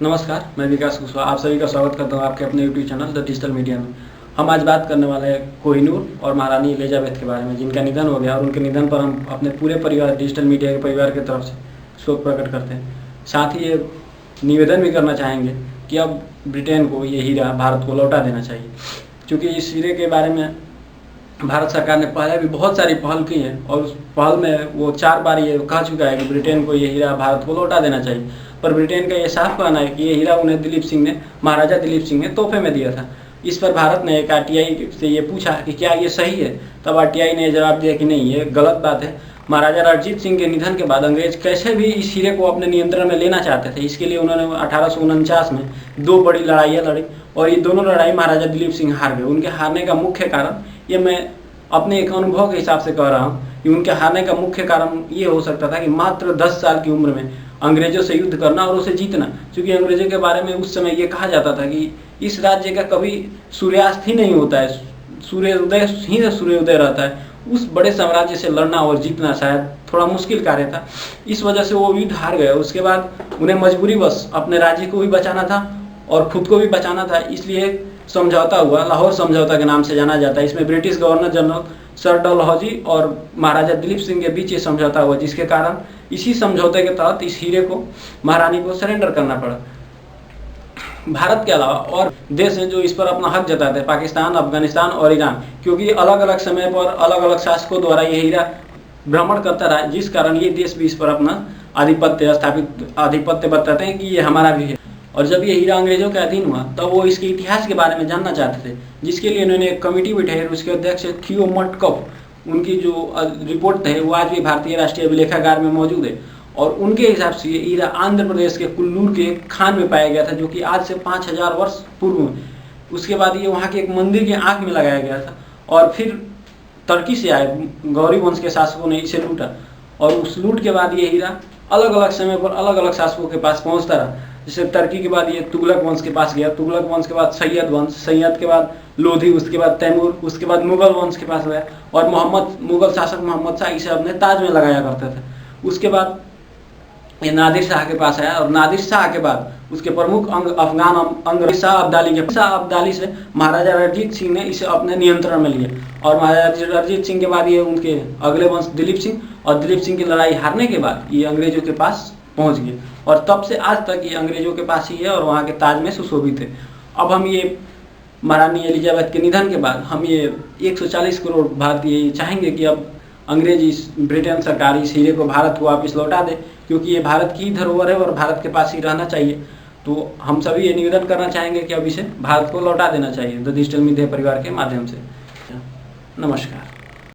नमस्कार, मैं विकास कुशवाहा आप सभी का स्वागत करता हूँ आपके अपने YouTube channel the digital media में। हम आज बात करने वाले हैं कोहिनूर और महारानी एलिजाबेथ के बारे में, जिनका निधन हो गया और उनके निधन पर हम अपने पूरे परिवार डिजिटल मीडिया के परिवार की तरफ से शोक प्रकट करते हैं। साथ ही ये निवेदन भी करना चाहेंगे कि अब ब्रिटेन को ये हीरा भारत को लौटा देना चाहिए, क्योंकि इस हीरे के बारे में भारत सरकार ने पहले भी बहुत सारी पहल की है और उस पहल में वो 4 बार ये कह चुका है कि ब्रिटेन को ये हीरा भारत को लौटा देना चाहिए। पर ब्रिटेन का ये साफ कहना है कि ये हीरा उन्हें महाराजा दिलीप सिंह ने तोहफे में दिया था। इस पर भारत ने एक आरटीआई से ये पूछा कि क्या ये सही है, तब आरटीआई ने जवाब दिया कि नहीं, ये गलत बात है। महाराजा रणजीत सिंह के निधन के बाद अंग्रेज कैसे भी इस हीरे को अपने नियंत्रण में लेना चाहते थे। इसके लिए उन्होंने 1849 में 2 बड़ी लड़ाइयाँ लड़ी और ये दोनों लड़ाई महाराजा दिलीप सिंह हार गए। उनके हारने का मुख्य कारण, ये मैं अपने एक अनुभव के हिसाब से कह रहा हूँ, कि उनके हारने का मुख्य कारण ये हो सकता था कि मात्र 10 साल की उम्र में अंग्रेजों से युद्ध करना और उसे जीतना। क्योंकि अंग्रेजों के बारे में उस समय ये कहा जाता था कि इस राज्य का कभी सूर्यास्त ही नहीं होता है, सूर्योदय ही से सूर्योदय रहता है। उस बड़े साम्राज्य से लड़ना और जीतना शायद थोड़ा मुश्किल कार्य था। इस वजह से वो युद्ध हार गए। उसके बाद उन्हें मजबूरीवश अपने राज्य को भी बचाना था और खुद को भी बचाना था, इसलिए समझौता हुआ, लाहौर समझौता के नाम से जाना जाता है। इसमें British governor general sir Dalhousie और महाराजा दिलीप सिंह के बीच ये समझौता हुआ, जिसके कारण इसी समझौते के तहत इस हीरे को महारानी को सरेंडर करना पड़ा। भारत के अलावा और देश हैं जो इस पर अपना हक जताते हैं, पाकिस्तान, अफगानिस्तान और ईरान, क्योंकि अलग अलग समय पर अलग अलग शासकों द्वारा ये हीरा भ्रमण करता रहा, जिस कारण ये देश भी इस पर अपना आधिपत्य बताते हैं कि ये हमारा भी है। और जब ये हीरा अंग्रेजों के अधीन हुआ तब वो इसके इतिहास के बारे में जानना चाहते थे, जिसके लिए उन्होंने एक कमेटी बिठाई। उसके अध्यक्ष थियो मटकफ, उनकी जो रिपोर्ट है वो आज भी भारतीय राष्ट्रीय अभिलेखागार में मौजूद है। और उनके हिसाब से ये हीरा आंध्र प्रदेश के कुल्लूर के खान में पाया गया था, जो कि आज से 5000 वर्ष पूर्व में। उसके बाद ये वहाँ के एक मंदिर के आँख में लगाया गया था और फिर तुर्की से आए गौरी वंश के शासकों ने इसे लूटा और उस लूट के बाद ये हीरा अलग अलग समय पर अलग अलग शासकों के पास पहुँचता रहा। जैसे तुर्की के बाद ये तुगलक वंश के पास गया, तुगलक वंश के बाद सैयद वंश, सैयद के बाद लोधी, उसके बाद तैमूर, उसके बाद मुगल वंश के पास गया और मुगल शासक मोहम्मद शाह इसे अपने ताज में लगाया करते थे। उसके बाद ये नादिर शाह के पास आया और नादिर शाह के बाद उसके प्रमुख अफगान अंग शाह अब्दाली से महाराजा रणजीत सिंह ने इसे अपने नियंत्रण में लिया। और महाराजा रणजीत सिंह के बाद ये उनके अगले वंश दिलीप सिंह, और दिलीप सिंह की लड़ाई हारने के बाद ये अंग्रेजों के पास पहुंच गए और तब से आज तक ये अंग्रेजों के पास ही है और वहाँ के ताज में सुशोभित है। अब हम ये महारानी एलिजाबेथ के निधन के बाद हम ये 140 करोड़ भारतीय चाहेंगे कि अब ब्रिटेन सरकार इस हीरे को भारत को वापस लौटा दे, क्योंकि ये भारत की धरोहर है और भारत के पास ही रहना चाहिए। तो हम सभी ये निवेदन करना चाहेंगे कि अब इसे भारत को लौटा देना चाहिए द डिजिटल मीडिया परिवार के माध्यम से। नमस्कार।